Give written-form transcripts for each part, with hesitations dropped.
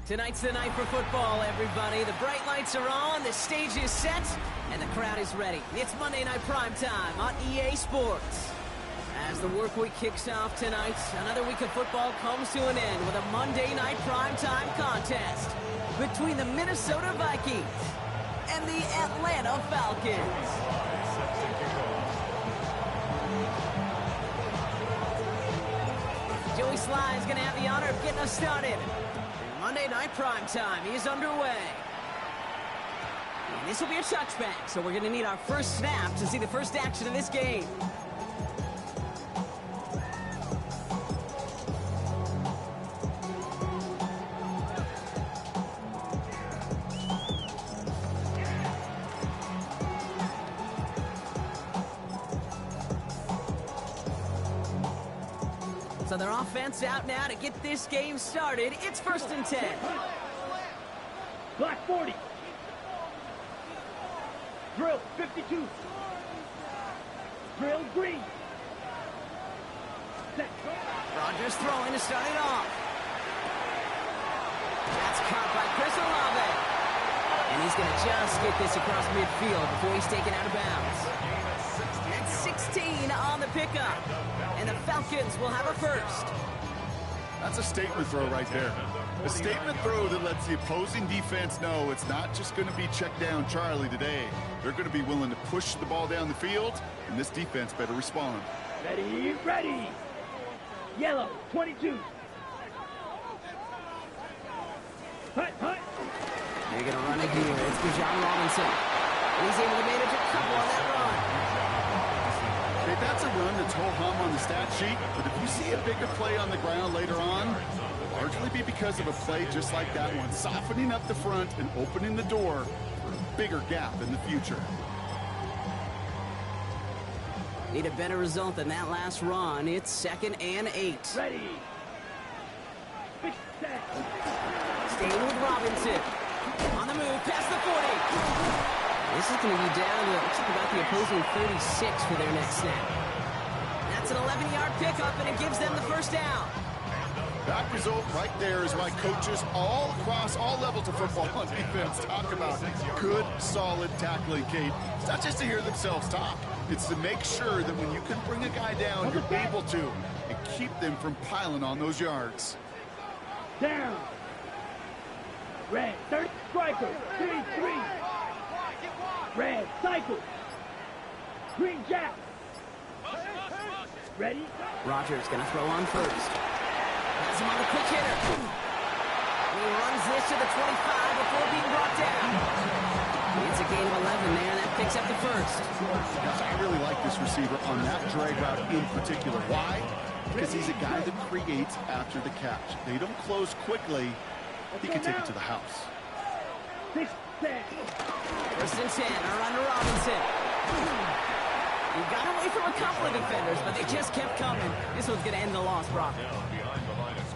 Tonight's the night for football, everybody. The bright lights are on, the stage is set, and the crowd is ready. It's Monday Night Primetime on EA Sports. As the work week kicks off tonight, another week of football comes to an end with a Monday Night Primetime contest between the Minnesota Vikings and the Atlanta Falcons. Joey Sly is going to have the honor of getting us started. Monday Night Primetime is underway. And this will be a touchback, so we're going to need our first snap to see the first action of this game. So their offense out now to get this game started. It's 1st and 10. Black 40. Drill 52. Drill green. Set. Rodgers throwing to start it off. That's caught by Chris Olave. And he's going to just get this across midfield before he's taken out of bounds. That's 16 on the pickup. And the Falcons will have a first. That's a statement throw right there. A statement throw that lets the opposing defense know it's not just going to be check down Charlie today. They're going to be willing to push the ball down the field, and this defense better respond. Ready, ready. Yellow, 22. Hut, hut. They're going to run it here. It's Bijan Robinson. He's able to manage a couple on that run. Okay, that's a run that's ho-hum on the stat sheet, but if you see a bigger play on the ground later on, it'll largely be because of a play just like that one, softening up the front and opening the door for a bigger gap in the future. Need a better result than that last run. It's 2nd and 8. Ready. Big set. Staying with Robinson. On the move, past the 40. This is going to be down to, looks like about the opposing 36 for their next snap. That's an 11-yard pickup, and it gives them the first down. That result right there is why coaches all across all levels of football on defense talk about good, solid tackling, Kate. It's not just to hear themselves talk. It's to make sure that when you can bring a guy down, you're able to, and keep them from piling on those yards. Down. Red, third striker, 3-3. Red, cycle. Green jack. Ready? Rodgers going to throw on first. Has him on the quick hitter. And he runs this to the 25 before being brought down. It's a gain of 11 there, and that picks up the first. I really like this receiver on that drag route in particular. Why? Because he's a guy that creates after the catch. They don't close quickly. He can take it to the house. 6 set. 1st and 10, a run to Robinson. He got away from a couple of defenders, but they just kept coming. This one's going to end the loss, Brock.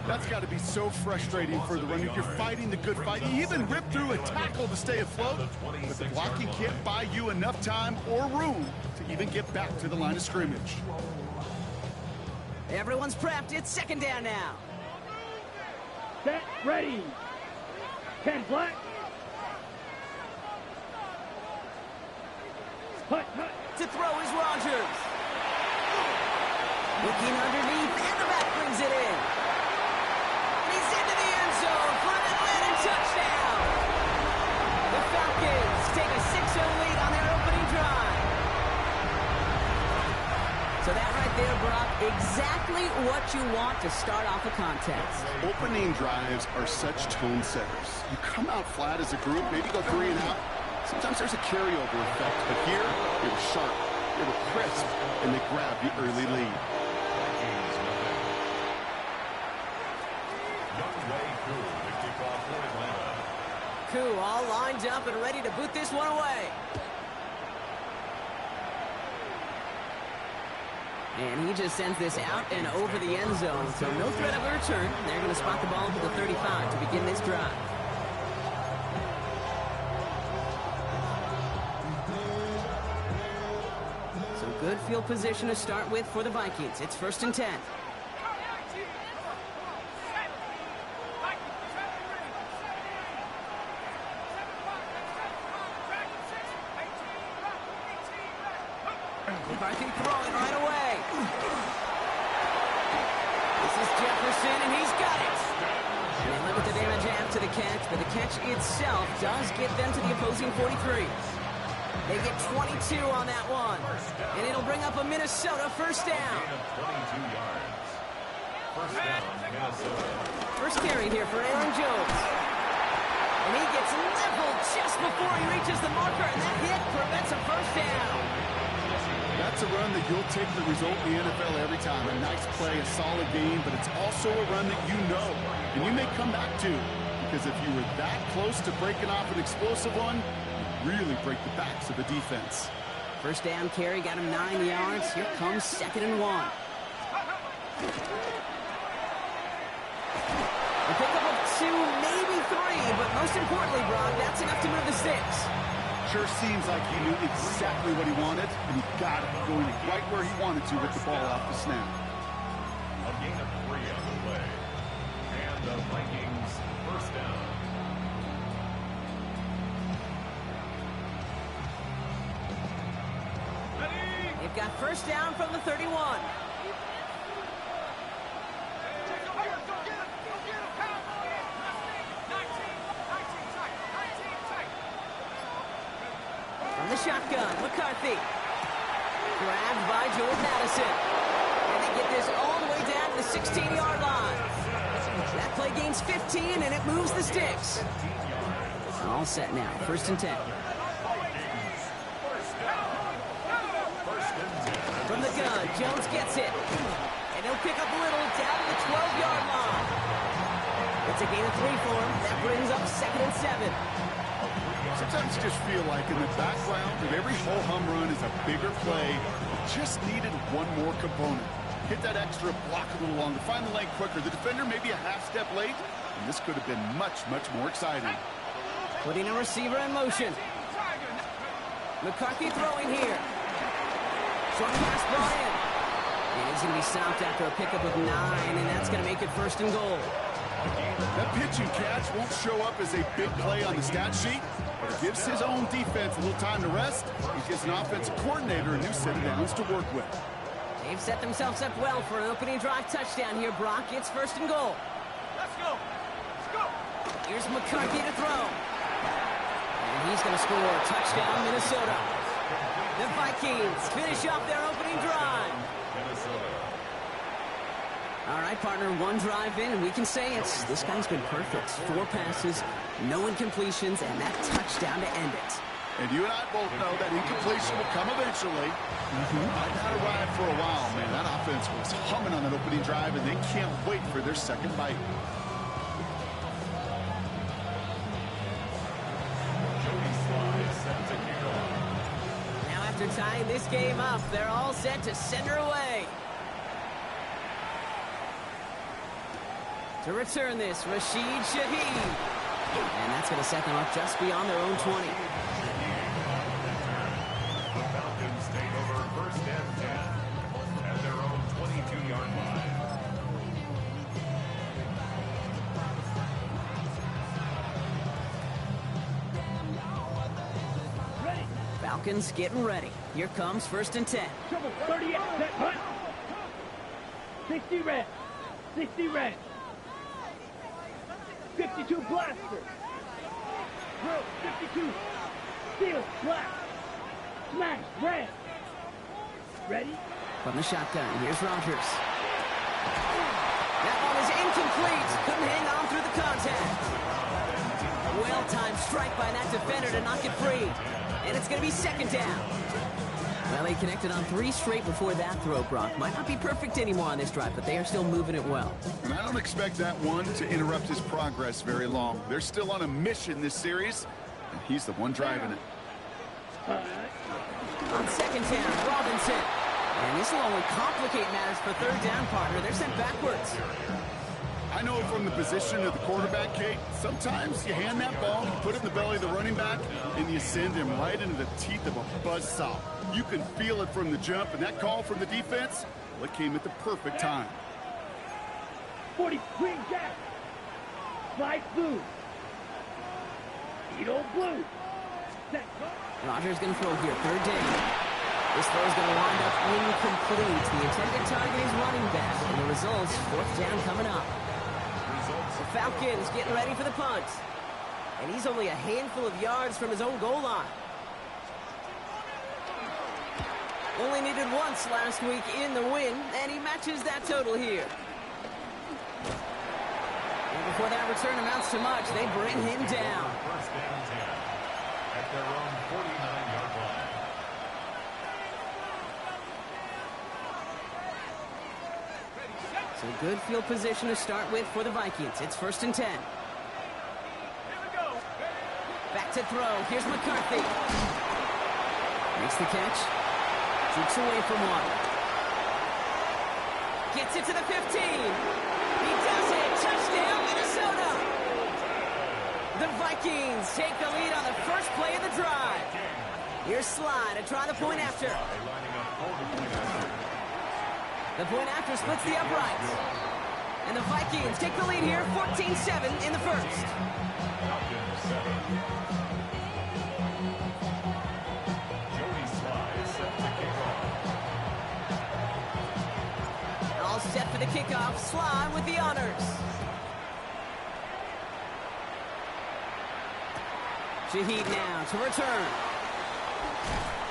That's got to be so frustrating for the runner. You're fighting the good fight. You even rip through a tackle to stay afloat, but the blocking can't buy you enough time or room to even get back to the line of scrimmage. Everyone's prepped. It's 2nd down now. Set, ready. 10 black. Hut, hut. To throw is Rodgers. Looking underneath, and the back brings it in. And he's into the end zone for an Atlanta touchdown. The Falcons take a 6-0 lead on their opening drive. So that right there, Brock, exactly what you want to start off a contest. Opening drives are such tone setters. You come out flat as a group, maybe go 3 and out. Sometimes there's a carryover effect, but here, they were sharp, they were crisp, and they grabbed the early lead. Koo all lined up and ready to boot this one away. And he just sends this out and over the end zone, so no threat of a return. They're going to spot the ball to the 35 to begin this drive. So good field position to start with for the Vikings. It's 1st and 10. McCarthy throwing right away. This is Jefferson, and he's got it. And they limit the damage after the catch, but the catch itself does get them to the opposing 43. They get 22 on that one. And it'll bring up a Minnesota first down. 22 yards. First down, Minnesota. First carry here for Aaron Jones. And he gets leveled just before he reaches the marker, and that hit prevents a first down. That's a run that you'll take the result in the NFL every time. A nice play, a solid game, but it's also a run that you know and you may come back to. Because if you were that close to breaking off an explosive one, you really break the backs of the defense. First down carry got him 9 yards. Here comes 2nd and 1. A pickup of 2, maybe 3, but most importantly, Brock, that's enough to move the sticks. Sure seems like he knew exactly what he wanted, and he got it going right where he wanted to with the ball off the snap. A gain of 3 on the way. And the Vikings first down. They've got first down from the 31. From the shotgun, McCarthy. Grabbed by Jordan Addison. And they get this all the way down to the 16-yard line. That play gains 15, and it moves the sticks. All set now. 1st and 10. From the gun, Jones gets it. And he'll pick up a little down to the 12-yard line. It's a gain of 3 for him. That brings up 2nd and 7. Sometimes you just feel like in the background of every ho-hum run is a bigger play. Just needed one more component. Hit that extra block a little longer. Find the lane quicker. The defender may be a half step late, and this could have been much, much more exciting. Putting a receiver in motion. McCarthy throwing here. Short pass brought in. And he's going to be stopped after a pickup of 9, and that's going to make it 1st and goal. That pitch and catch won't show up as a big play on the stat sheet, but it gives his own defense a little time to rest. It gives an offensive coordinator a new set of downs to work with. They've set themselves up well for an opening drive touchdown here, Brock. It's 1st and goal. Let's go. Let's go. Here's McCarthy to throw. And he's going to score. Touchdown, Minnesota. The Vikings finish off their opening drive. Minnesota. All right, partner, 1 drive in, and we can say this guy's been perfect. 4 passes, no incompletions, and that touchdown to end it. And you and I both know that incompletion will come eventually. Might not arrive for a while, man. That offense was humming on that opening drive, and they can't wait for their second bite. Jody Slye set to kick off. Now after tying this game up, they're all set to send her away. To return this, Rashid Shaheed. And that's going to set them up just beyond their own 20. The Falcons take over 1st and 10 at their own 22-yard line. Ready. Falcons getting ready. Here comes 1st and 10. Trouble 38. Set. Hunt. 60 red. 60 red. 52 blaster. Drill 52. Steel black. Smash red. Ready? From the shotgun, here's Rodgers. That one is incomplete. Couldn't hang on through the contact. Well-timed strike by that defender to knock it free. And it's going to be 2nd down. Well, they connected on 3 straight before that throw, Brock. Might not be perfect anymore on this drive, but they are still moving it well. And I don't expect that one to interrupt his progress very long. They're still on a mission this series, and he's the one driving it. On 2nd down, Robinson. And this will only complicate matters for 3rd down, partner. They're sent backwards. I know from the position of the quarterback, Kate, sometimes you hand that ball, you put it in the belly of the running back, and you send him right into the teeth of a buzzsaw. You can feel it from the jump, and that call from the defense, well, it came at the perfect time. 40 green jack. Slide blue. Eat old blue. Set. Rodgers going to throw here, 3rd down. This throw is going to wind up incomplete. The intended target is running back, and the results, fourth down coming up. The Falcons getting ready for the punt. And he's only a handful of yards from his own goal line. Only needed once last week in the win, and he matches that total here. And before that return amounts to much, they bring him down. First down 10 at their own 49-yard line. So good field position to start with for the Vikings. It's first and 10. Back to throw. Here's McCarthy. Makes the catch. Shoots away from one. Gets it to the 15. He does it. Touchdown, Minnesota. The Vikings take the lead on the first play of the drive. Here's Sly to try the point after. The point after splits the uprights. And the Vikings take the lead here, 14-7 in the first. Falcons 7. Joey Sly set to kick off. All set for the kickoff. Sly with the honors. Shaheed now to return.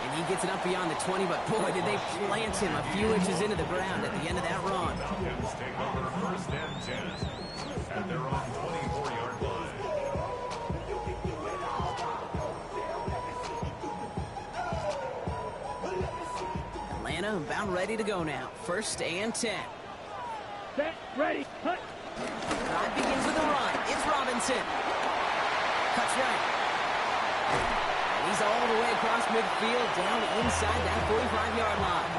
And he gets it up beyond the 20, but boy, did they plant him a few inches into the ground at the end of that run. Falcons take over first and 10 at their own 24-yard line. Atlanta about ready to go now. First and 10. Set, ready, cut. Drive begins with a run. It's Robinson. Cuts right. And he's all the way across midfield, down inside that 45-yard line.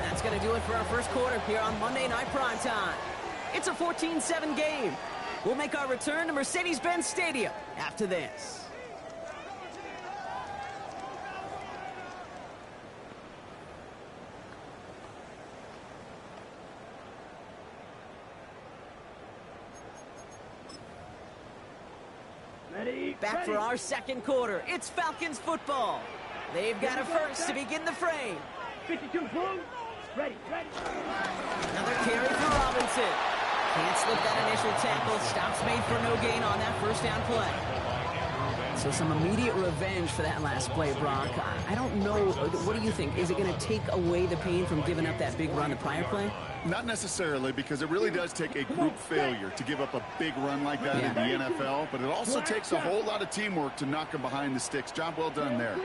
That's going to do it for our first quarter here on Monday Night Primetime. It's a 14-7 game. We'll make our return to Mercedes-Benz Stadium after this. Ready, Back ready. for our second quarter. It's Falcons football. They've got a first to begin the frame. 52 blue. Ready, ready. Another carry for Robinson. Can't slip that initial tackle. Stops made for no gain on that first down play. So some immediate revenge for that last play, Brock. I don't know. What do you think? Is it going to take away the pain from giving up that big run the prior play? Not necessarily, because it really does take a group failure to give up a big run like that in the NFL, but it also takes a whole lot of teamwork to knock them behind the sticks. Job well done there.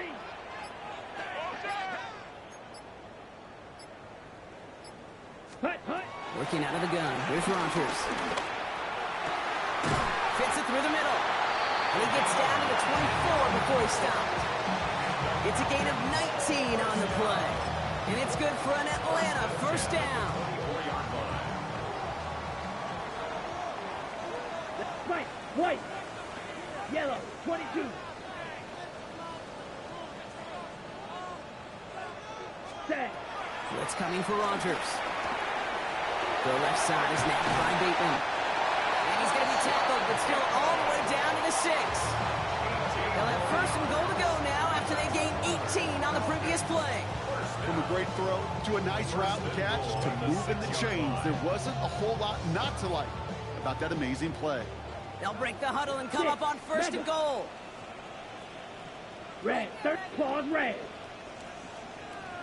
Hut, hut. Working out of the gun. Here's Rodgers. Fits it through the middle. And he gets down to the 24 before he stopped. It's a gain of 19 on the play. And it's good for an Atlanta first down. Right, white. Yellow, 22. Set. Blitz coming for Rodgers. The left side is napped by Bateman. And he's going to be tackled, but still all the way down to the 6. They'll have first and goal to go now after they gained 18 on the previous play. From a great throw to a nice route and catch to moving the chains, there wasn't a whole lot not to like about that amazing play. They'll break the huddle and come up on first and goal. Red, third claws red.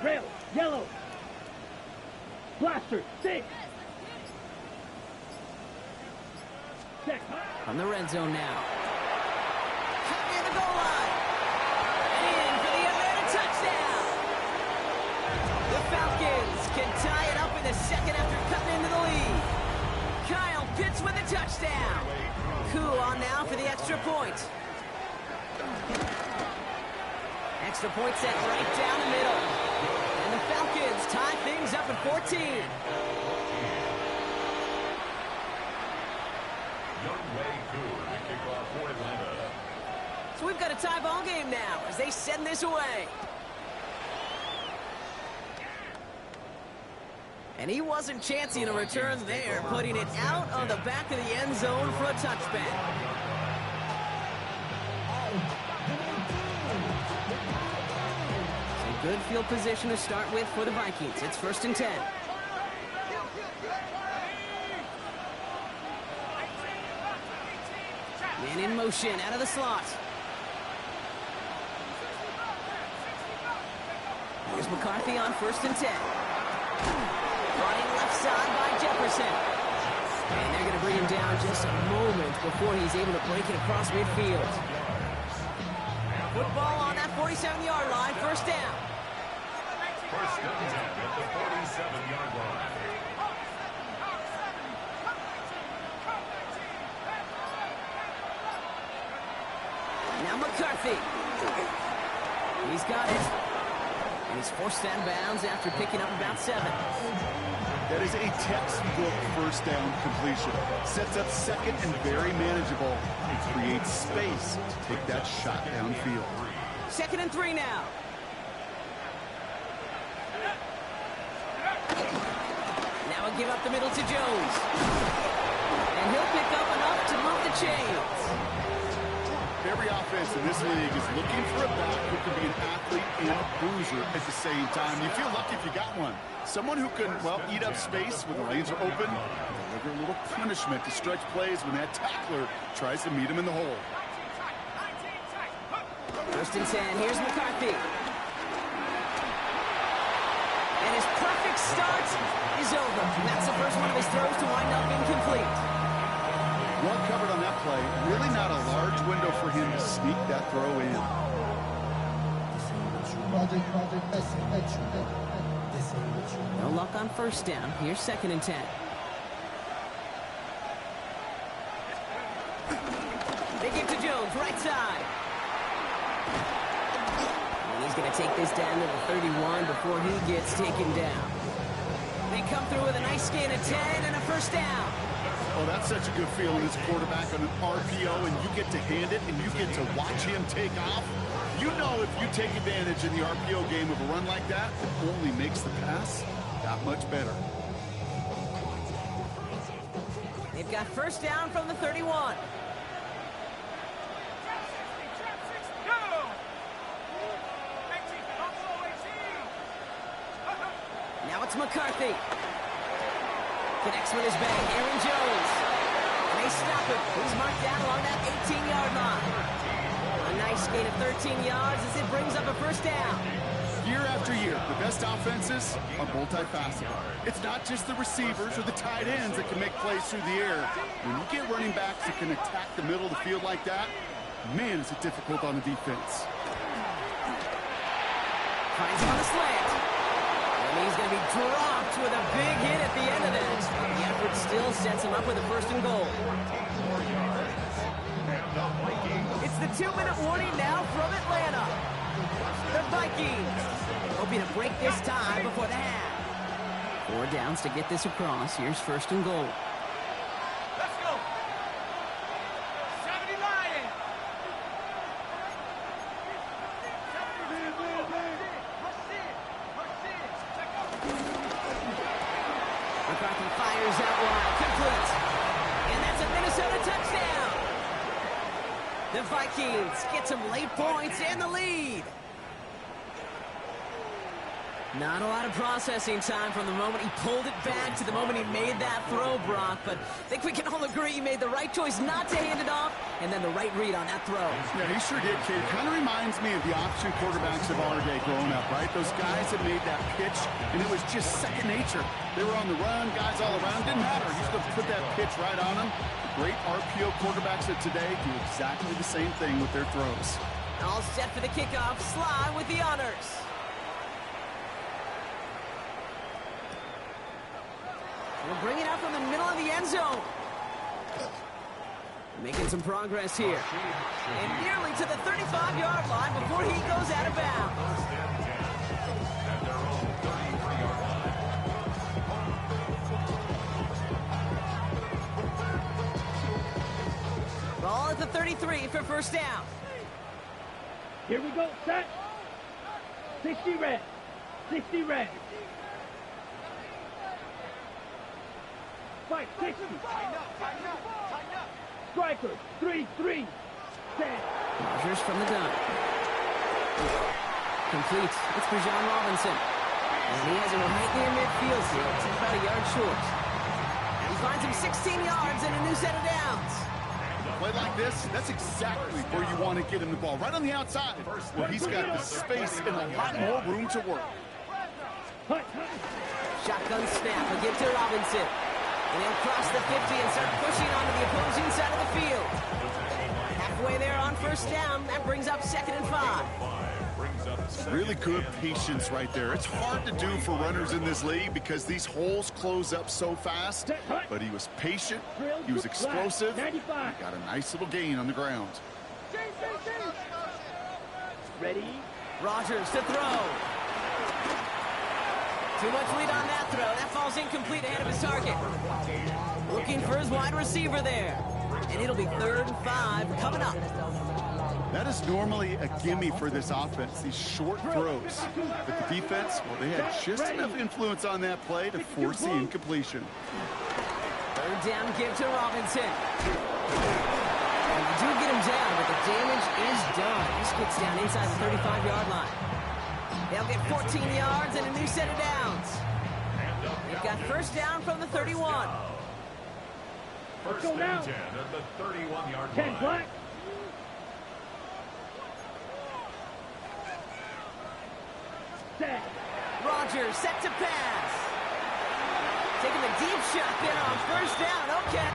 Rail, yellow. Blaster, 6. Check. From the red zone now. Cut near the goal line. And in for the Atlanta touchdown. The Falcons can tie it up in the second after cutting into the lead. Kyle Pitts with a touchdown. Koo on now for the extra point. Extra point set right down the middle. And the Falcons tie things up at 14. So we've got a tie ball game now as they send this away. And he wasn't chancing a return there, putting it out on the back of the end zone for a touchback. Good field position to start with for the Vikings. It's 1st and 10. Man in motion out of the slot. Here's McCarthy on 1st and 10. Running left side by Jefferson. And they're going to bring him down just a moment before he's able to break it across midfield. Football on that 47-yard line, 1st down. 1st and 10 at the 47-yard line. Now McCarthy. He's got it. And he's forced out of bounds after picking up about 7. That is a textbook 1st down completion. Sets up 2nd and very manageable. It creates space to take that shot downfield. 2nd and 3 now. Now a give up the middle to Jones. And he'll pick up enough to move the chains. Every offense in this league is looking for a back who can be an athlete and a bruiser at the same time. You feel lucky if you got one. Someone who can, well, eat up space when the lanes are open, deliver a little punishment to stretch plays when that tackler tries to meet him in the hole. 1st and 10. Here's McCarthy. And his perfect start is over. That's the first one of his throws to wind up incomplete. Well covered on that play. Really not a large window for him to sneak that throw in. No luck on 1st down. Here's 2nd and 10. They give to Jones, right side. And he's going to take this down to the 31 before he gets taken down. They come through with a nice gain of 10 and a 1st down. Oh, that's such a good feeling as a quarterback on an RPO, and you get to hand it, and you get to watch him take off. You know if you take advantage in the RPO game of a run like that, it only makes the pass that much better. They've got 1st down from the 31. Now it's McCarthy. Connects with his bang. Aaron Jones. And they stop him. He's marked down along that 18-yard line. A nice gain of 13 yards as it brings up a 1st down. Year after year, the best offenses are multifaceted. It's not just the receivers or the tight ends that can make plays through the air. When you get running backs that can attack the middle of the field like that, man, is it difficult on the defense. Finds him on the slant. And he's going to be dropped with a big hit at the end of that. The effort still sets him up with a 1st and goal. It's the 2-minute warning now from Atlanta. The Vikings hoping to break this tie before the half. 4 downs to get this across. Here's 1st and goal. Let's go. 70 Lions. McCarthy fires out wide, complete. And that's a Minnesota touchdown. The Vikings get some late points and the lead. Not a lot of processing time from the moment he pulled it back to the moment he made that throw, Brock. But I think we can all agree he made the right choice not to hand it off, and then the right read on that throw. Yeah, he sure did, kid. Kind of reminds me of the option quarterbacks of our day growing up, right? Those guys that made that pitch, and it was just second nature. They were on the run, guys all around. Didn't matter. He's going to put that pitch right on them. The great RPO quarterbacks of today do exactly the same thing with their throws. All set for the kickoff. Sly with the honors. We'll bring it out from the middle of the end zone. Making some progress here. And nearly to the 35-yard line before he goes out of bounds. Ball at the 33 for 1st down. Here we go, set. 60 red. 60 red. 560. Strikers, 3-3. 10. Rogers from the gun. complete. It's Bijan Robinson. And he has it right near midfield here. It's about a yard short. He finds him 16 yards and a new set of downs. Play like this, that's exactly where you want to get him the ball. Right on the outside, where he's got the space and a lot more room to work. Shotgun snap, a give to Robinson. And he'll cross the 50 and start pushing onto the opposing side of the field. Halfway there on first down, that brings up 2nd and 5. Really good patience right there. It's hard to do for runners in this league because these holes close up so fast. But he was patient, he was explosive, he got a nice little gain on the ground. Ready? Rodgers to throw. Too much lead on that throw. That falls incomplete ahead of his target. Looking for his wide receiver there. And it'll be 3rd and 5 coming up. That is normally a gimme for this offense, these short throws. But the defense, well, they had just enough influence on that play to force the incompletion. 3rd down give to Robinson. And they do get him down, but the damage is done. This gets down inside the 35-yard line. They'll get 14 yards and a new set of downs. They've got first down from the 31. First and 10 at the 31-yard line. 10 black. Set. Rodgers set to pass. Taking the deep shot there on first down. Okay.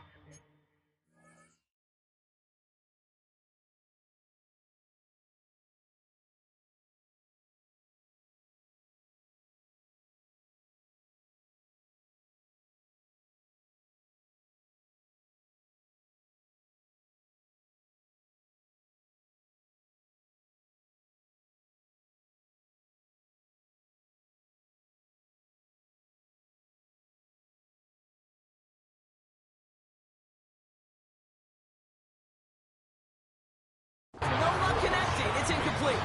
No luck connecting. It's incomplete.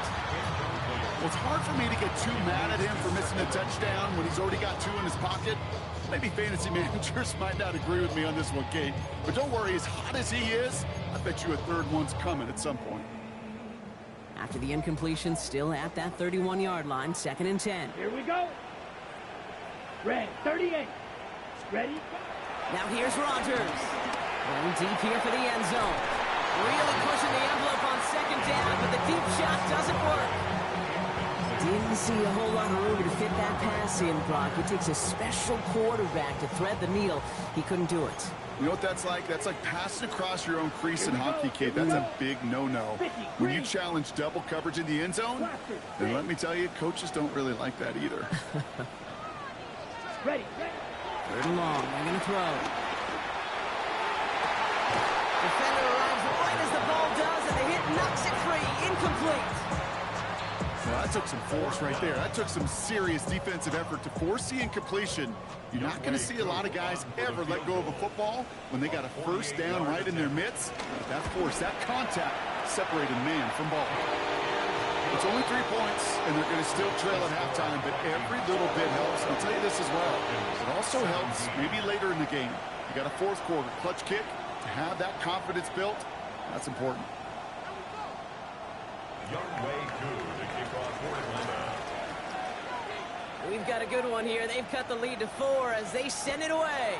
Well, it's hard for me to get too mad at him for missing a touchdown when he's already got 2 in his pocket. Maybe fantasy managers might not agree with me on this one, Kate. But don't worry, as hot as he is, I bet you a 3rd one's coming at some point. After the incompletion, still at that 31-yard line, 2nd and 10. Here we go. Red, 38. Ready? Now here's Rodgers. Going deep here for the end zone. Really pushing the envelope on 2nd down, but the deep shot doesn't work. Didn't see a whole lot of room to fit that pass in, Brock. It takes a special quarterback to thread the needle. He couldn't do it. You know what that's like? That's like passing across your own crease in hockey, Kate. That's a big no-no. When you challenge double coverage in the end zone, then let me tell you, coaches don't really like that either. Ready. 3rd and long. They're going to throw. Defender arrives right as the ball does, and the hit knocks it free. Incomplete. Well, that took some force right there. That took some serious defensive effort to force the incompletion. You're not going to see a lot of guys ever let go of a football when they got a first down right in their midst. That force, that contact separated man from ball. It's only 3 points, and they're going to still trail at halftime, but every little bit helps. And I'll tell you this as well. It also helps maybe later in the game. You got a 4th quarter clutch kick. To have that confidence built, that's important. Youngway Koo to kick off for Atlanta. We've got a good one here. They've cut the lead to 4 as they send it away.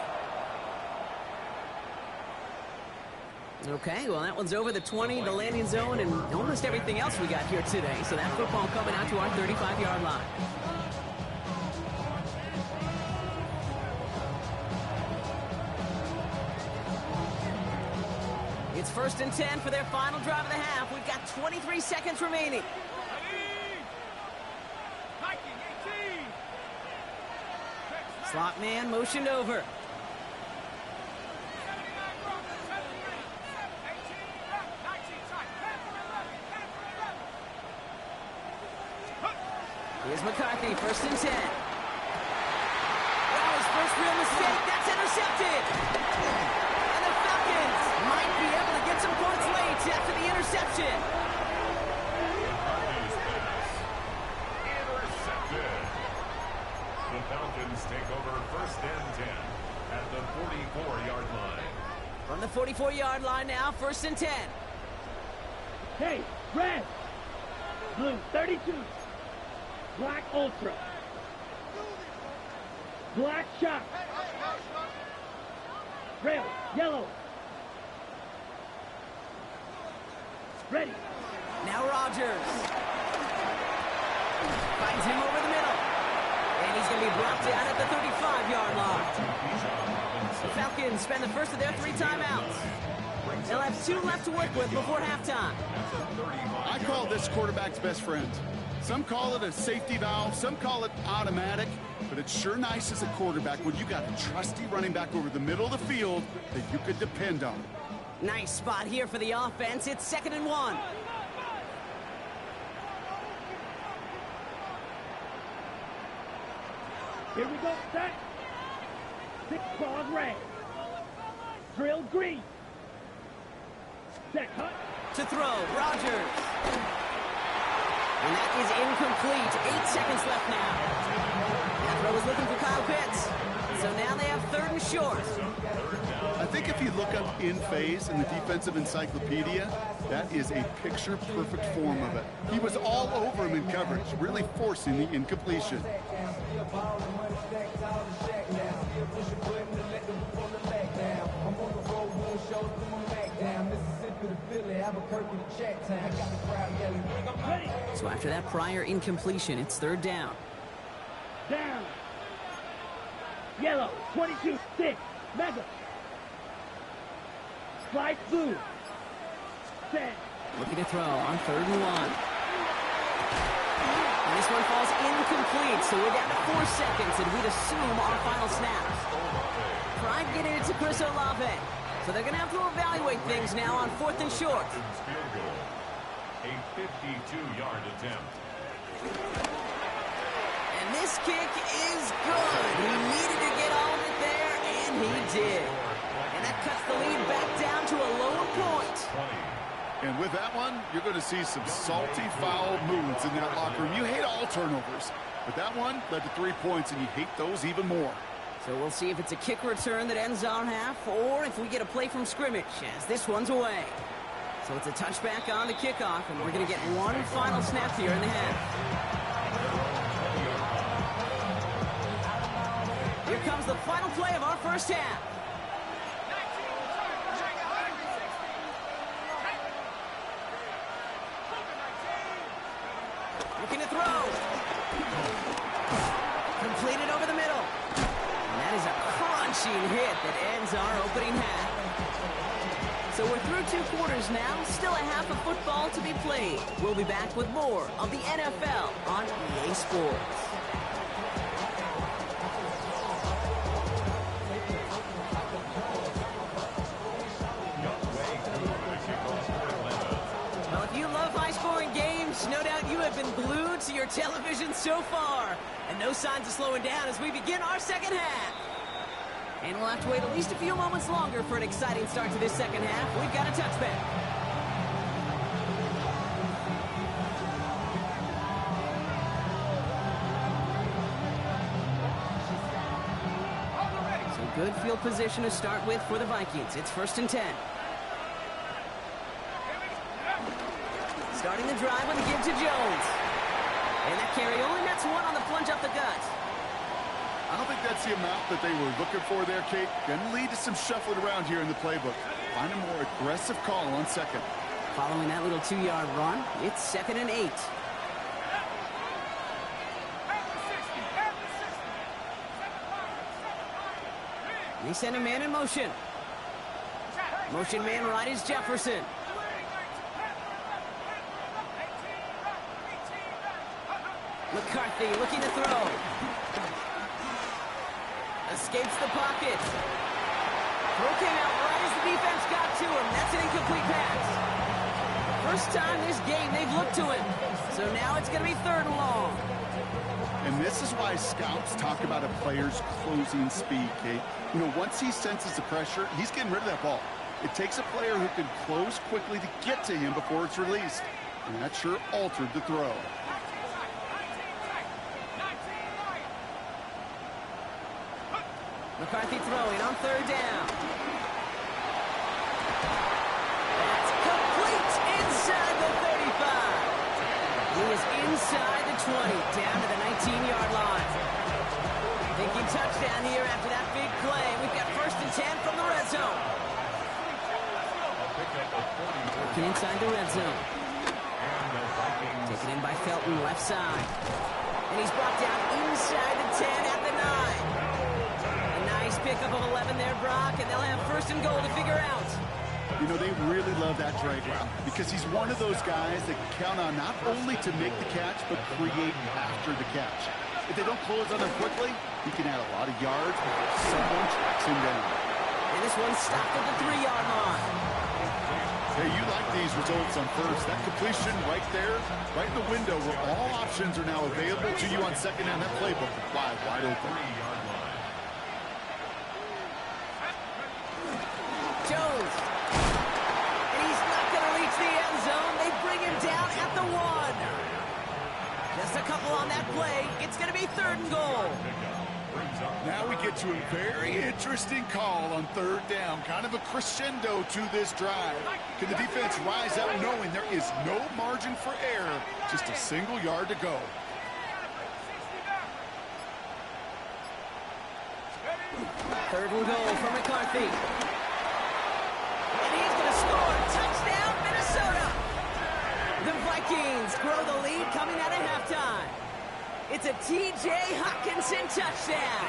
Okay, well, that one's over the 20, the landing zone, and almost everything else we got here today. So that football coming out to our 35-yard line. It's 1st and 10 for their final drive of the half. We've got 23 seconds remaining. Slot man motioned over. Here's McCarthy, 1st and 10. Well, his first real mistake. That's intercepted. And the Falcons might be able to get some points late after the interception. Intercepted. The Falcons take over 1st and 10 at the 44-yard line. From the 44-yard line now, 1st and 10. Hey, red. Blue, 32. Black Ultra. Black Shock. Red, yellow. Ready. Now Rogers. Finds him over the middle. And he's going to be brought down at the 35-yard line. The Falcons spend the first of their 3 timeouts. They'll have 2 left to work with before halftime. I call this quarterback's best friend. Some call it a safety valve, some call it automatic, but it's sure nice as a quarterback when you got a trusty running back over the middle of the field that you could depend on. Nice spot here for the offense. It's 2nd and 1. Here we go, set. 6 claws red. Drill green. Set, cut. To throw, Rogers. And that is incomplete. 8 seconds left now. That throw is looking for Kyle Pitts. So now they have 3rd and short. I think if you look up in phase in the defensive encyclopedia, that is a picture-perfect form of it. He was all over him in coverage, really forcing the incompletion. So after that prior incompletion, it's 3rd down. Down. Yellow, 22, 6, mega. Slide blue. Set. Looking to throw on 3rd and 1. And this one falls incomplete, so we're down to 4 seconds, and we'd assume our final snap. Pride getting it to Chris Olave. So they're going to have to evaluate things now on 4th and short. Field goal. A 52-yard attempt. And this kick is good. He needed to get all of it there, and he did. And that cuts the lead back down to a lower point. 20. And with that one, you're going to see some salty, foul moods in that locker room. You hate all turnovers, but that one led to 3 points, and you hate those even more. So we'll see if it's a kick return that ends our half, or if we get a play from scrimmage, as this one's away. So it's a touchback on the kickoff, and we're going to get one final snap here in the half. Here comes the final play of our first half. Looking to throw. Completed over the middle. And that is a crunching hit that ends our opening half. So we're through 2 quarters now. Still a half of football to be played. We'll be back with more of the NFL on EA Sports. Well, if you love high-scoring games, no doubt you have been glued to your television so far. And no signs of slowing down as we begin our second half. And we'll have to wait at least a few moments longer for an exciting start to this second half. We've got a touchback. So good field position to start with for the Vikings. It's 1st and 10. Starting the drive with a give to Jones. And that carry only nets 1 on the plunge up the gut. I don't think that's the amount that they were looking for there, Kate. Going to lead to some shuffling around here in the playbook. Find a more aggressive call on 2nd. Following that little 2-yard run, it's 2nd and 8. They send a man in motion. Motion man right is Jefferson. McCarthy looking to throw. Escapes the pocket. Throw came out right as the defense got to him. That's an incomplete pass. First time this game they've looked to him. So now it's going to be 3rd and long. And this is why scouts talk about a player's closing speed, Kate. You know, once he senses the pressure, he's getting rid of that ball. It takes a player who can close quickly to get to him before it's released. And that sure altered the throw. McCarthy throwing on 3rd down. That's complete inside the 35. He is inside the 20, down to the 19-yard line. Thinking touchdown here after that big play. We've got 1st and 10 from the red zone. Working inside the red zone. Taken in by Felton, left side. And he's brought down inside the 10 at the 9. A nice pickup of 11 there, Brock, and they'll have 1st and goal to figure out. You know, they really love that drag route because he's one of those guys that can count on not only to make the catch, but create after the catch. If they don't close on him quickly, he can add a lot of yards before someone tracks him down. And this one's stopped at the 3-yard line. Hey, you like these results on first. That completion right there, right in the window where all options are now available to you on second down. That playbook will fly wide open. Jones. And he's not going to reach the end zone. They bring him down at the 1. Just a couple on that play. It's going to be 3rd and goal. Now we get to a very interesting call on 3rd down. Kind of a crescendo to this drive. Can the defense rise up knowing there is no margin for error? Just a single yard to go. Third and goal for McCarthy. And he's going to score. Touchdown, Minnesota. The Vikings grow the lead coming out of halftime. It's a T.J. Hockenson touchdown.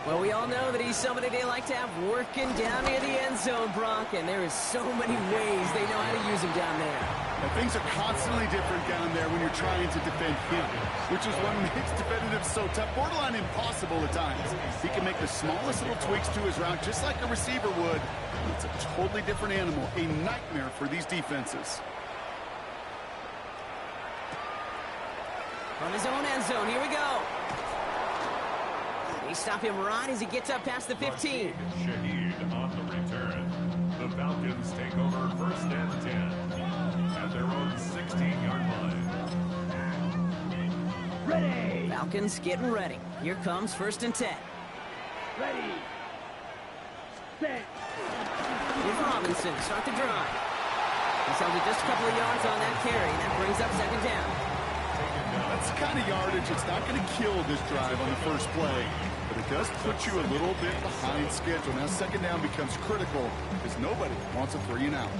Well, we all know that he's somebody they like to have working down near the end zone, Brock, and there is so many ways they know how to use him down there. Now, things are constantly different down there when you're trying to defend him, which is what makes defending him so tough, borderline impossible at times. He can make the smallest little tweaks to his route just like a receiver would. It's a totally different animal, a nightmare for these defenses. From his own end zone, here we go. They stop him right as he gets up past the 15. Shaheed on the return. The Falcons take over 1st and 10 at their own 16-yard line. Ready. Falcons getting ready. Here comes 1st and 10. Ready. Set. Here's Robinson, start the drive. He's held it just a couple of yards on that carry, and that brings up 2nd down. That's the kind of yardage it's not going to kill this drive on the first play, but it does put you a little bit behind schedule. Now 2nd down becomes critical because nobody wants a 3 and out.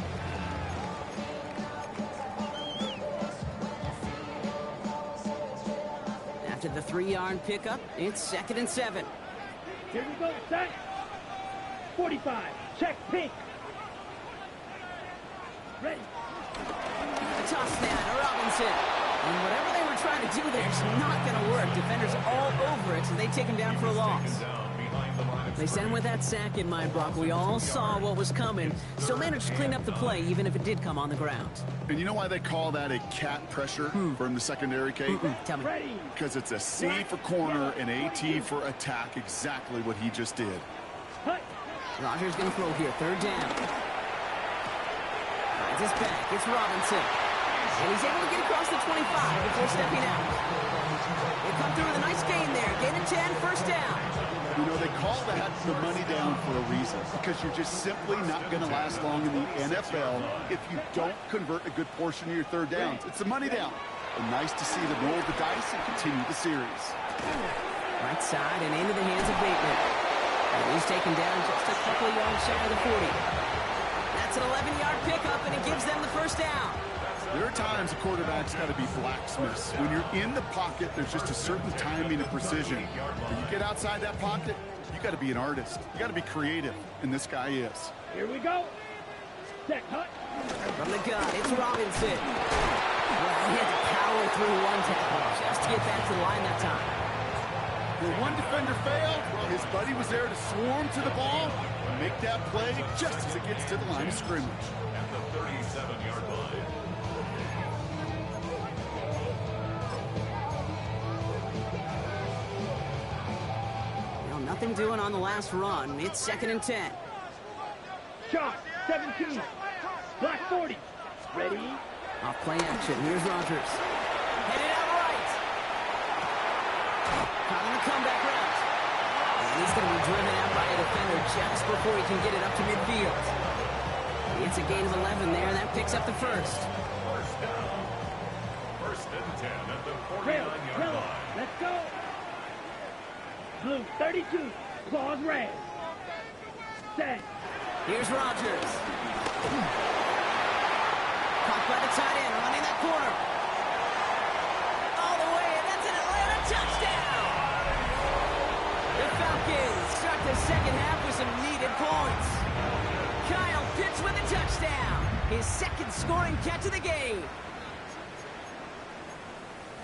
After the 3-yard pickup, it's 2nd and 7. Here we go. Set. 45. Check pink. Ready. A toss now to Robinson. And whatever they were trying to do there is not going to work. Defenders all over it, so they take him down for a loss. They sent him with that sack in mind, Brock. We all saw what was coming. Still managed to clean up the play, even if it did come on the ground. And you know why they call that a cat pressure from the secondary, Kate? Tell me. Ready. Because it's a C for corner and a T for attack, exactly what he just did. Hut. Rodgers going to throw here, 3rd down. Finds his back. It's Robinson. And he's able to get across the 25 before stepping out. They come through with a nice gain there. Gain of 10, 1st down. You know, they call that the money down for a reason, because you're just simply not going to last long in the NFL if you don't convert a good portion of your 3rd downs. It's a money down. And nice to see them roll the dice and continue the series. Right side and into the hands of Bateman. And he's taken down just a couple of yards shy of the 40. That's an 11-yard pickup, and it gives them the 1st down. There are times a quarterback's got to be blacksmiths. When you're in the pocket, there's just a certain timing and precision. When you get outside that pocket, you got to be an artist. You got to be creative, and this guy is. Here we go. Set. Hut. From the gun, it's Robinson. Well, he had to power through one tackle just to get back to the line that time. Where one defender failed, well, his buddy was there to swarm to the ball and make that play just as it gets to the line of scrimmage. At the 37-yard line. Nothing doing on the last run. It's 2nd and 10. Shot. 17. Black 40. Ready. Off play action. Here's Rodgers. Headed out right. Caught on the comeback route. And he's going to be driven out by a defender just before he can get it up to midfield. It's a gain of 11 there. That picks up the 1st. at the Red, 49-yard yellow, line. let's go. Blue 32, claws red. Set. Here's Rodgers. Caught by the tight end, running that corner. All the way, and that's an Atlanta touchdown. The Falcons start the second half with some needed points. Kyle Pitts with a touchdown. His second scoring catch of the game.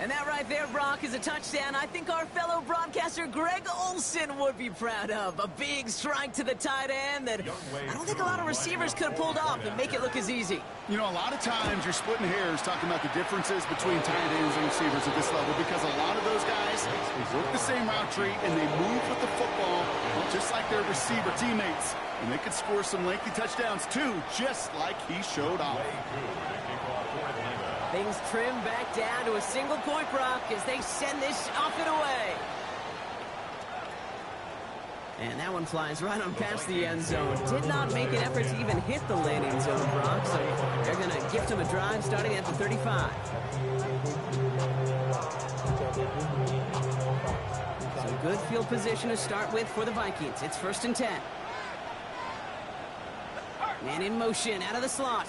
And that right there, Brock, is a touchdown I think our fellow broadcaster Greg Olsen would be proud of. A big strike to the tight end that I don't think a lot of receivers could have pulled off and make it look as easy. You know, a lot of times you're splitting hairs talking about the differences between tight ends and receivers at this level because a lot of those guys, they work the same route tree and they move with the football just like their receiver teammates. And they could score some lengthy touchdowns too, just like he showed off. Things trim back down to a single point, Brock, as they send this off and away. And that one flies right on past the end zone. Did not make an effort to even hit the landing zone, Brock, so they're going to gift him a drive starting at the 35. So good field position to start with for the Vikings. It's 1st and 10. Man in motion out of the slot.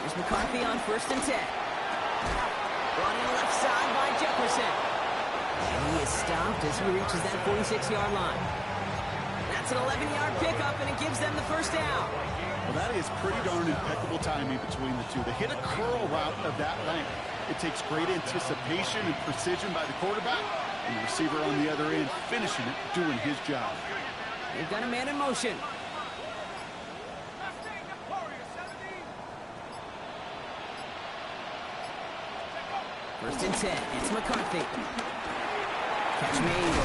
Here's McCarthy on 1st and 10. Running left side by Jefferson. And he is stopped as he reaches that 46-yard line. That's an 11-yard pickup, and it gives them the first down. Well, that is pretty darn impeccable timing between the two. They hit a curl route of that length. It takes great anticipation and precision by the quarterback, and the receiver on the other end finishing it, doing his job. They've got a man in motion. First and 10. It's McCarthy. Catch made.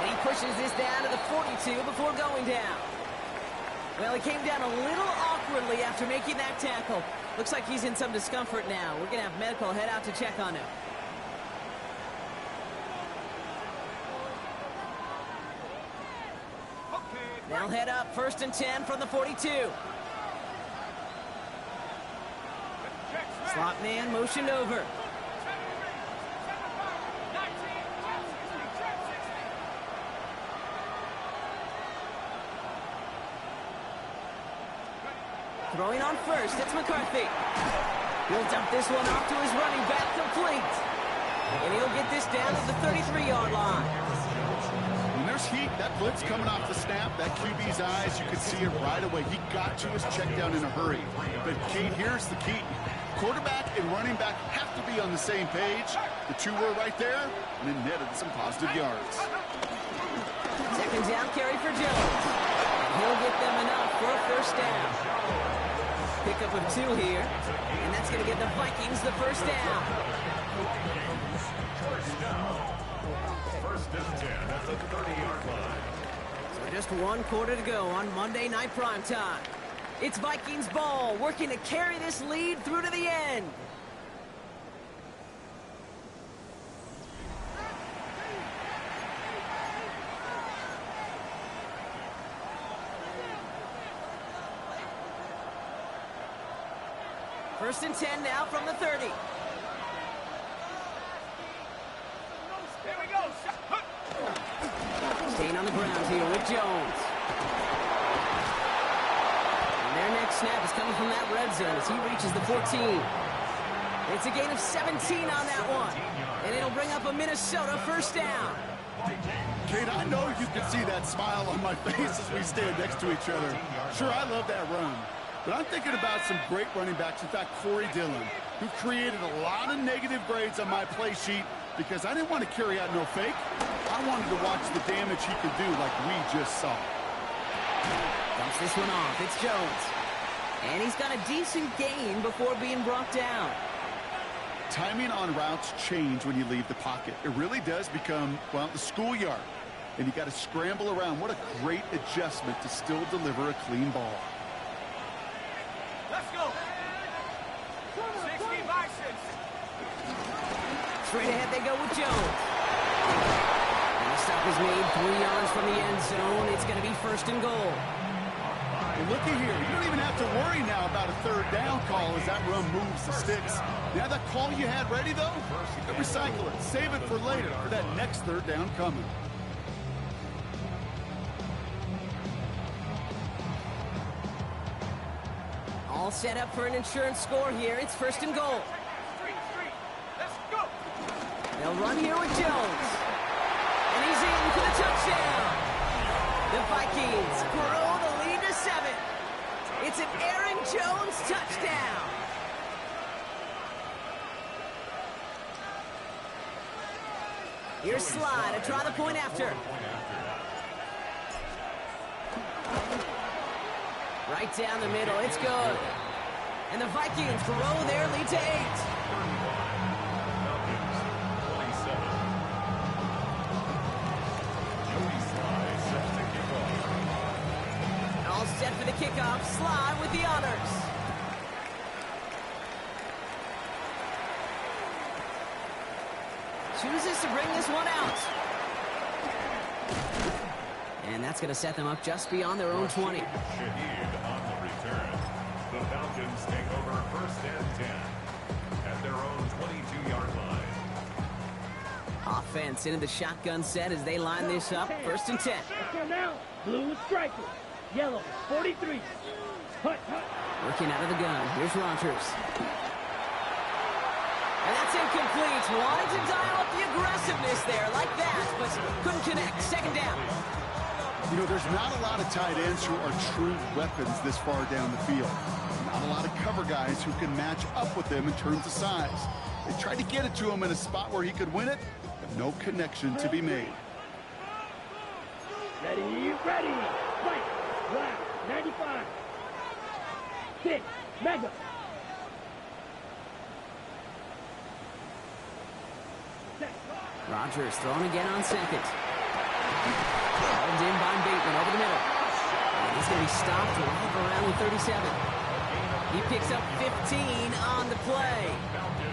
And he pushes this down to the 42 before going down. Well, he came down a little awkwardly after making that tackle. Looks like he's in some discomfort now. We're going to have medical head out to check on him. They'll head up 1st and 10 from the 42. Slot man motioned over. Throwing on 1st, it's McCarthy. He'll dump this one off to his running back, complete. And he'll get this down to the 33-yard line. When there's heat, that blitz coming off the snap, that QB's eyes, you could see it right away. He got to his check down in a hurry. But, Kate, here's the key. Quarterback and running back have to be on the same page. The two were right there, and it netted some positive yards. Second down carry for Jones. He'll get them enough for a first down. Pickup of 2 here, and that's going to get the Vikings the first down. First and 10 at the 30-yard line. So just 1 quarter to go on Monday Night Primetime. It's Vikings ball, working to carry this lead through to the end. First and 10 now from the 30. Here we go. Staying on the ground here with Jones. And their next snap is coming from that red zone as he reaches the 14. It's a gain of 17 on that one. And it'll bring up a Minnesota first down. Kate, I know you can see that smile on my face as we stand next to each other. Sure, I love that run. But I'm thinking about some great running backs, in fact, Corey Dillon, who created a lot of negative grades on my play sheet because I didn't want to carry out no fake. I wanted to watch the damage he could do like we just saw. Dumps this one off. It's Jones. And he's got a decent gain before being brought down. Timing on routes change when you leave the pocket. It really does become, well, the schoolyard. And you got to scramble around. What a great adjustment to still deliver a clean ball. Let's go. 60 Vikings. Straight ahead they go with Jones. And the stop is made 3 yards from the end zone. It's going to be 1st and goal. Well, looky here. You don't even have to worry now about a 3rd down call as that run moves the sticks. Now that call you had ready, though, you can recycle it. Save it for later for that next 3rd down coming. All set up for an insurance score here. It's 1st and goal. They'll run here with Jones. And he's in for the touchdown. The Vikings grow the lead to 7. It's an Aaron Jones touchdown. Here's Sly to try the point after. Right down the middle, it's good. And the Vikings grow their lead to 8. All set for the kickoff. Sly with the honors. Chooses to bring this one out. And that's going to set them up just beyond their own 20. Shaheed on the return. The Falcons take over 1st and 10 at their own 22-yard line. Offense into the shotgun set as they line this up. 1st and 10. Let's go now. Blue is striker. Yellow, 43. Hut, hut. Working out of the gun. Here's Rodgers. And that's incomplete. Wanted to dial up the aggressiveness there like that, but couldn't connect. 2nd down. You know, there's not a lot of tight ends who are true weapons this far down the field. Not a lot of cover guys who can match up with them in terms of size. They tried to get it to him in a spot where he could win it, but no connection to be made. Ready, ready. Fight. Black, 95. 6, Mega. Rodgers thrown again on 2nd. Called in by Bateman over the middle. And he's going to be stopped right around the 37. He picks up 15 on the play.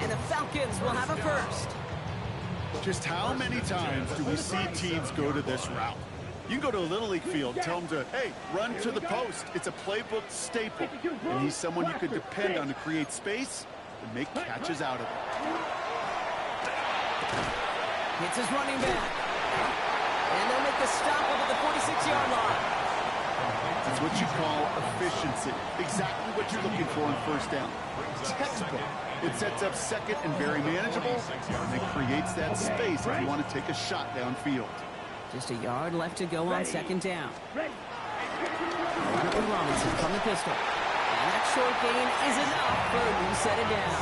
And the Falcons will have a 1st. Just how many times do we see teams go to this route? You can go to a Little League field, tell them to, hey, run to the post. It's a playbook staple. And he's someone you could depend on to create space and make catches out of it. Hits his running back. And they'll make the stop up at the 46-yard line. That's what you call efficiency. Exactly what you're looking for on 1st down. Textbook. It sets up 2nd and very manageable, and it creates that space if you want to take a shot downfield. Just a yard left to go on 2nd down. Ready. Robinson from the pistol. And that short gain is enough for you set it down.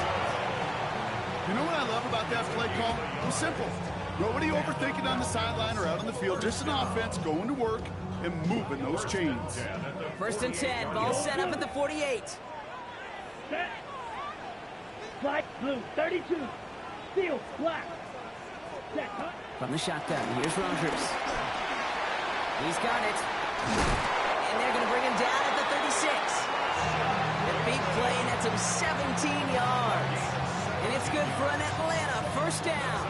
You know what I love about that play call? It's simple. Nobody overthinking on the sideline or out on the field. Just an offense going to work and moving those chains. 1st and 10. Ball set up at the 48. Set. Black, blue, 32. Field, black. Set, hut. From the shotgun, here's Rodgers. He's got it. And they're going to bring him down at the 36. A big play nets him 17 yards. And it's good for an Atlanta 1st down.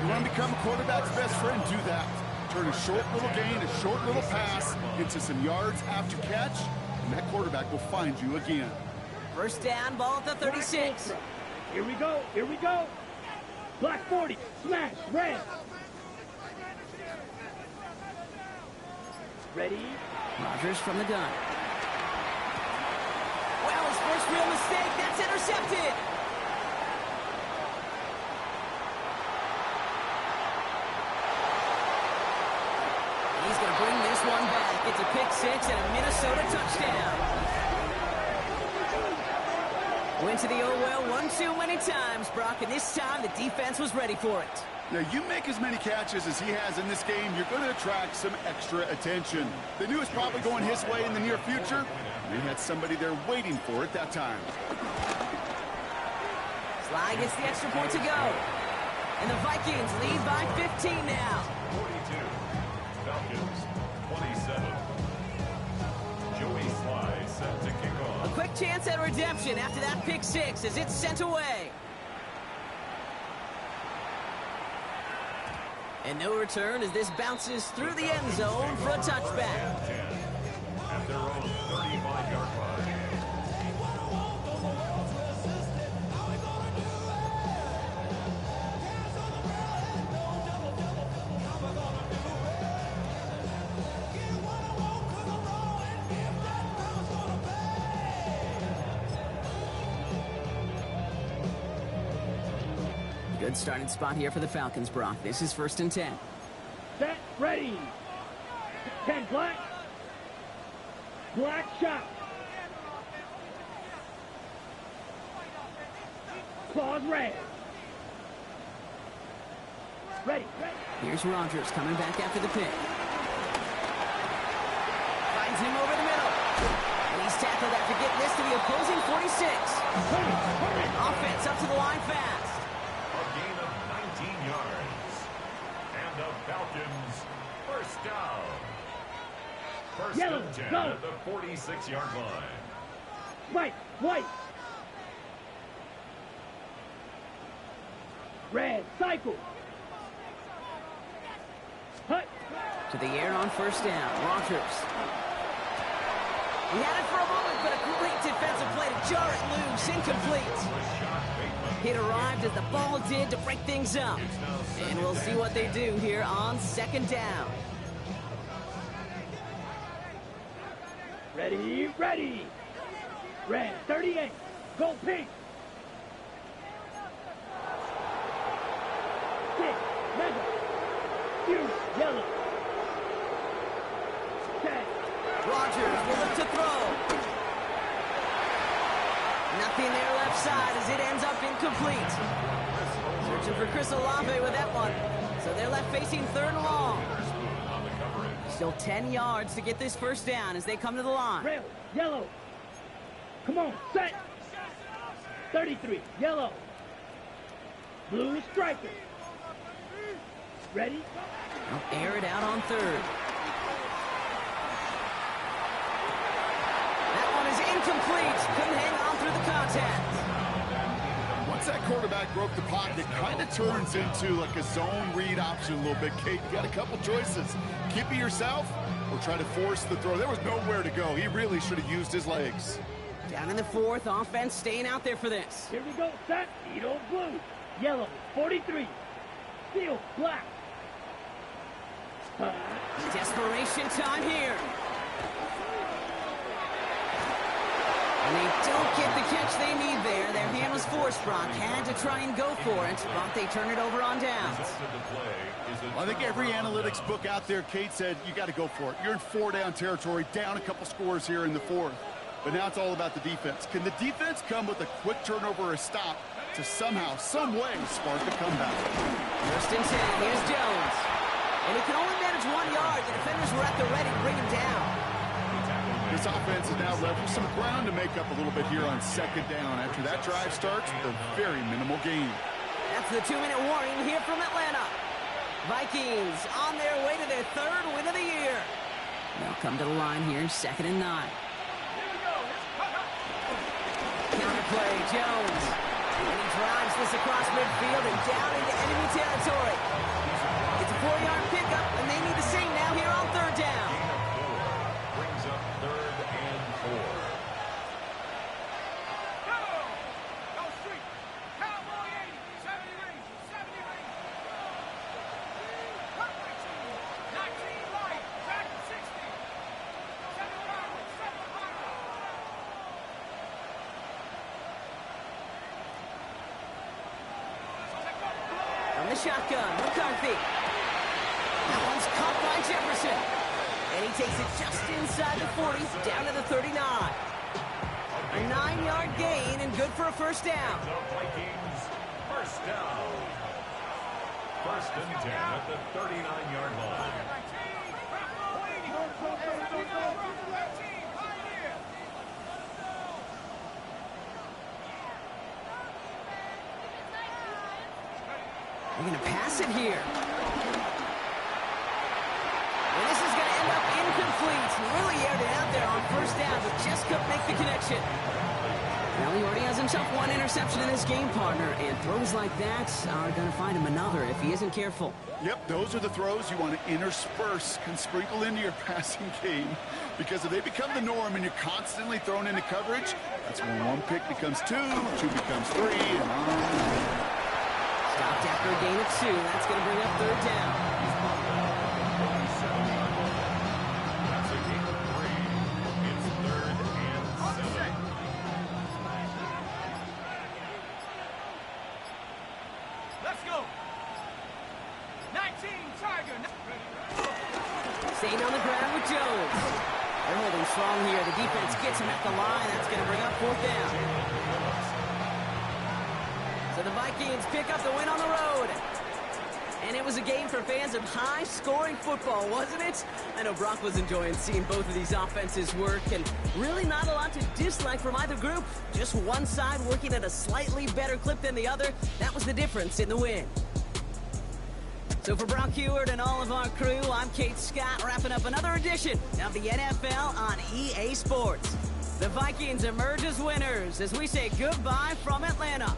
You want to become a quarterback's best friend? Do that. Turn a short little gain, a short little pass into some yards after catch, and that quarterback will find you again. 1st down, ball at the 36. Here we go, here we go. Black 40, smash, red. Ready? Rodgers from the gun. Well, his first real mistake, that's intercepted. He's going to bring this one back. It's a pick 6 and a Minnesota touchdown. Went to the oh-well 1-2 many times, Brock, and this time the defense was ready for it. Now, you make as many catches as he has in this game, you're going to attract some extra attention. They knew it was probably going his way in the near future. They had somebody there waiting for it that time. Sly gets the extra point to go. And the Vikings lead by 15 now. 42. Falcons, 27. Joey Sly set to kick off. A quick chance at redemption after that pick 6 as it's sent away. And no return as this bounces through the end zone for a touchback. 10 at their own 35-yard line. Good starting spot here for the Falcons, Brock. This is 1st and 10. Set, ready. 10 black. Black shot. Claws red. Ready. Here's Rodgers coming back after the pick. Finds him over the middle. And he's tackled after getting this to the opposing 46. Hurry. Offense up to the line fast. A gain of 19 yards. And the Falcons first down. First Yellow, and 10 go. at the 46-yard line. White. Red, cycle. Hut. To the air on 1st down. Rodgers. He had it for a moment, but a great defensive play to jar it loose. Incomplete. It arrived as the ball did to break things up. And we'll see what they do here on 2nd down. Ready. Red, 38. Go pink. 6, mega. Huge, yellow. 10. Rodgers will look to throw. Nothing there left side as it ends up incomplete. Searching for Chris Olave with that one. So they're left facing 3rd and long. Still 10 yards to get this 1st down as they come to the line. Red, yellow. Come on, set. 33, yellow. Blue striker. Ready? They'll air it out on 3rd. That one is incomplete. Couldn't hang on through the contact. Once that quarterback broke the pocket, it kind of turns into like a zone read option a little bit, Kate. You got a couple choices. Keep it yourself or try to force the throw. There was nowhere to go. He really should have used his legs. Down in the 4th, offense staying out there for this. Here we go, set. Edo blue. Yellow, 43. Steel, black. Desperation time here. And they don't get the catch they need there. Their hand was forced, Brock. Had to try and go for it, but they turn it over on downs. I think every analytics book out there, Kate, said you got to go for it. You're in 4-down territory, down a couple scores here in the 4th. But now it's all about the defense. Can the defense come with a quick turnover or a stop to somehow, some way, spark a comeback? 1st and 10. Here's Jones. And he can only manage 1 yard. The defenders were at the ready to bring him down. This offense is now left with some ground to make up a little bit here on 2nd down after that drive starts with a very minimal gain. That's the 2-minute warning here from Atlanta. Vikings on their way to their 3rd win of the year. They'll come to the line here, 2nd and 9. Counterplay, Jones. And he drives this across midfield and down into enemy territory. It's a 4-yard pickup, and they need the same now here on 3rd down. Brings up 3rd and 4. Go street. Cowboy 80. 70 range. 70 range. 19 light. Back to 60. 7 power. 7 power. From the shotgun, McCarthy. That one's caught by Jefferson. And he takes it just inside the 40, down to the 39. A 9-yard gain and good for a 1st down. The Vikings first down. 1st and 10 at the 39-yard line. They're going to pass it here. And this is going to end up incomplete. Really aired it out there on first down, but just couldn't make the connection. Well, he already has himself one interception in this game, partner, and throws like that are going to find him another if he isn't careful. Yep, those are the throws you want to intersperse and sprinkle into your passing game, because if they become the norm and you're constantly thrown into coverage, that's when one pick becomes two becomes three, and on. Stopped after a gain of 2. That's going to bring up third down. That's a gain of 3. It's 3rd and 7. Let's go. 19, Tiger. Staying on the ground with Jones. They're holding strong here. The defense gets him at the line. That's going to bring up fourth down. So the Vikings pick up the win on the road. And it was a game for fans of high-scoring football, wasn't it? I know Brock was enjoying seeing both of these offenses work, and really not a lot to dislike from either group. Just one side working at a slightly better clip than the other. That was the difference in the win. So for Brock Huard and all of our crew, I'm Kate Scott, wrapping up another edition of the NFL on EA Sports. The Vikings emerge as winners as we say goodbye from Atlanta.